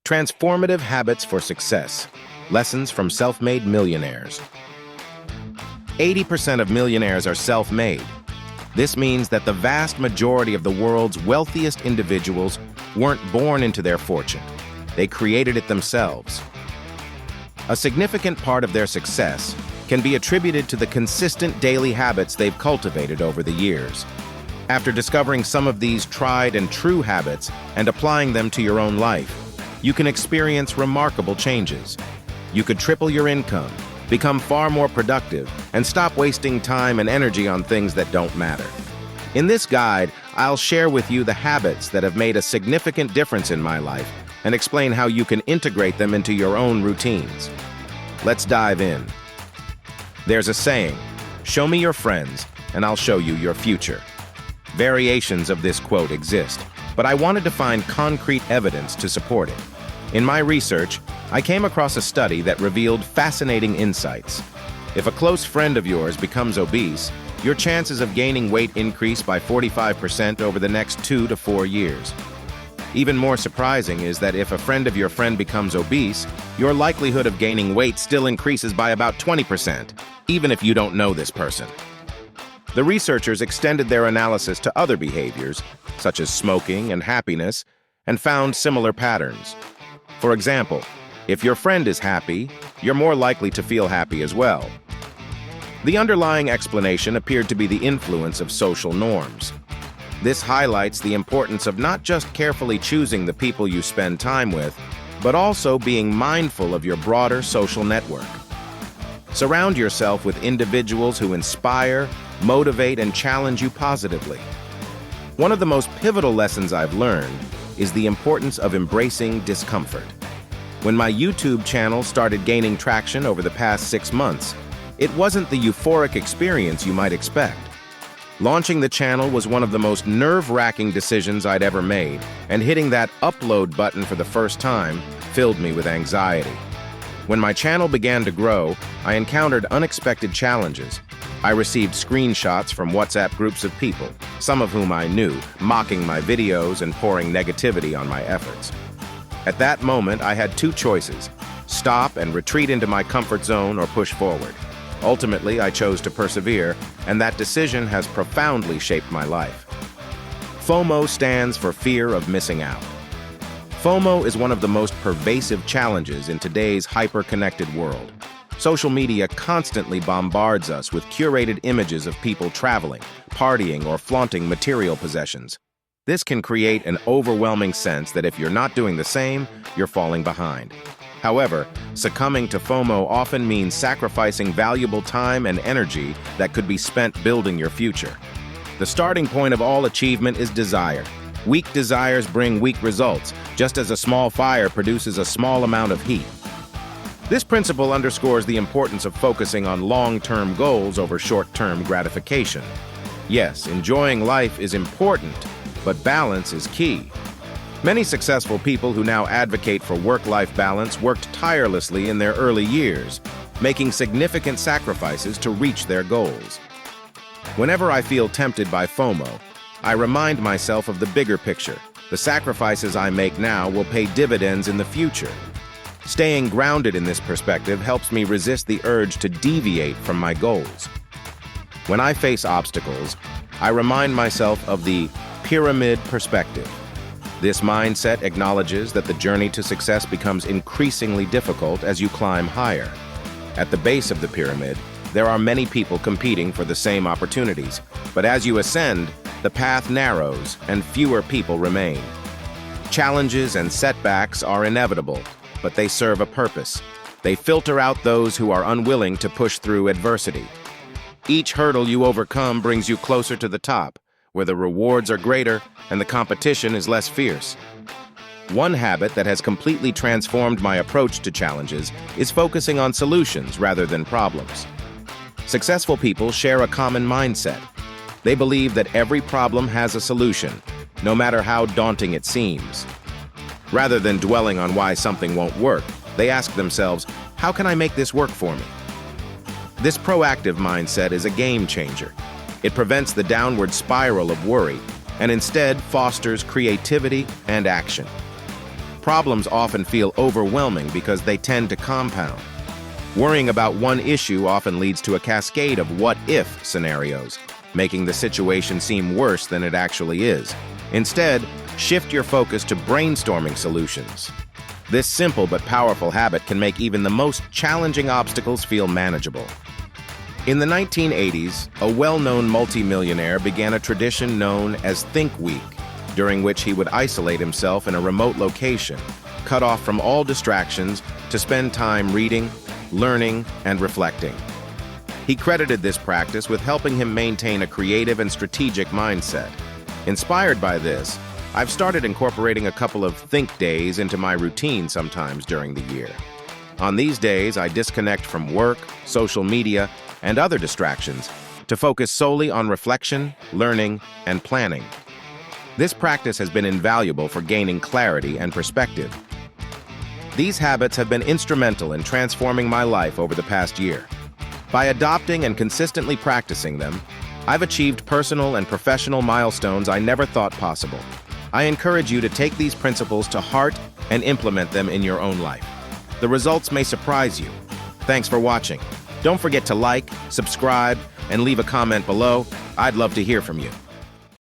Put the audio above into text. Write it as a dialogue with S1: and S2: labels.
S1: Transformative Habits for Success. Lessons from Self-Made Millionaires. 80% of millionaires are self-made. This means that the vast majority of the world's wealthiest individuals weren't born into their fortune. They created it themselves. A significant part of their success can be attributed to the consistent daily habits they've cultivated over the years. After discovering some of these tried and true habits and applying them to your own life, you can experience remarkable changes. You could triple your income, become far more productive, and stop wasting time and energy on things that don't matter. In this guide, I'll share with you the habits that have made a significant difference in my life and explain how you can integrate them into your own routines. Let's dive in. There's a saying, "Show me your friends, and I'll show you your future." Variations of this quote exist, but I wanted to find concrete evidence to support it. In my research, I came across a study that revealed fascinating insights. If a close friend of yours becomes obese, your chances of gaining weight increase by 45% over the next 2 to 4 years. Even more surprising is that if a friend of your friend becomes obese, your likelihood of gaining weight still increases by about 20%, even if you don't know this person. The researchers extended their analysis to other behaviors, such as smoking and happiness, and found similar patterns. For example, if your friend is happy, you're more likely to feel happy as well. The underlying explanation appeared to be the influence of social norms. This highlights the importance of not just carefully choosing the people you spend time with, but also being mindful of your broader social network. Surround yourself with individuals who inspire, motivate, and challenge you positively. One of the most pivotal lessons I've learned is the importance of embracing discomfort. When my YouTube channel started gaining traction over the past 6 months, it wasn't the euphoric experience you might expect. Launching the channel was one of the most nerve-wracking decisions I'd ever made, and hitting that upload button for the first time filled me with anxiety. When my channel began to grow, I encountered unexpected challenges. I received screenshots from WhatsApp groups of people, some of whom I knew, mocking my videos and pouring negativity on my efforts. At that moment, I had 2 choices: stop and retreat into my comfort zone or push forward. Ultimately, I chose to persevere, and that decision has profoundly shaped my life. FOMO stands for fear of missing out. FOMO is one of the most pervasive challenges in today's hyper-connected world. Social media constantly bombards us with curated images of people traveling, partying, or flaunting material possessions. This can create an overwhelming sense that if you're not doing the same, you're falling behind. However, succumbing to FOMO often means sacrificing valuable time and energy that could be spent building your future. The starting point of all achievement is desire. Weak desires bring weak results, just as a small fire produces a small amount of heat. This principle underscores the importance of focusing on long-term goals over short-term gratification. Yes, enjoying life is important, but balance is key. Many successful people who now advocate for work-life balance worked tirelessly in their early years, making significant sacrifices to reach their goals. Whenever I feel tempted by FOMO, I remind myself of the bigger picture. The sacrifices I make now will pay dividends in the future. Staying grounded in this perspective helps me resist the urge to deviate from my goals. When I face obstacles, I remind myself of the pyramid perspective. This mindset acknowledges that the journey to success becomes increasingly difficult as you climb higher. At the base of the pyramid, there are many people competing for the same opportunities, but as you ascend, the path narrows and fewer people remain. Challenges and setbacks are inevitable, but they serve a purpose. They filter out those who are unwilling to push through adversity. Each hurdle you overcome brings you closer to the top, where the rewards are greater and the competition is less fierce. One habit that has completely transformed my approach to challenges is focusing on solutions rather than problems. Successful people share a common mindset. They believe that every problem has a solution, no matter how daunting it seems. Rather than dwelling on why something won't work, they ask themselves, how can I make this work for me? This proactive mindset is a game changer. It prevents the downward spiral of worry and instead fosters creativity and action. Problems often feel overwhelming because they tend to compound. Worrying about one issue often leads to a cascade of what-if scenarios, making the situation seem worse than it actually is. Instead, shift your focus to brainstorming solutions. This simple but powerful habit can make even the most challenging obstacles feel manageable. In the 1980s, a well-known multimillionaire began a tradition known as Think Week, during which he would isolate himself in a remote location, cut off from all distractions, to spend time reading, learning, and reflecting. He credited this practice with helping him maintain a creative and strategic mindset. Inspired by this, I've started incorporating a couple of think days into my routine sometimes during the year. On these days, I disconnect from work, social media, and other distractions to focus solely on reflection, learning, and planning. This practice has been invaluable for gaining clarity and perspective. These habits have been instrumental in transforming my life over the past year. By adopting and consistently practicing them, I've achieved personal and professional milestones I never thought possible. I encourage you to take these principles to heart and implement them in your own life. The results may surprise you. Thanks for watching. Don't forget to like, subscribe, and leave a comment below. I'd love to hear from you.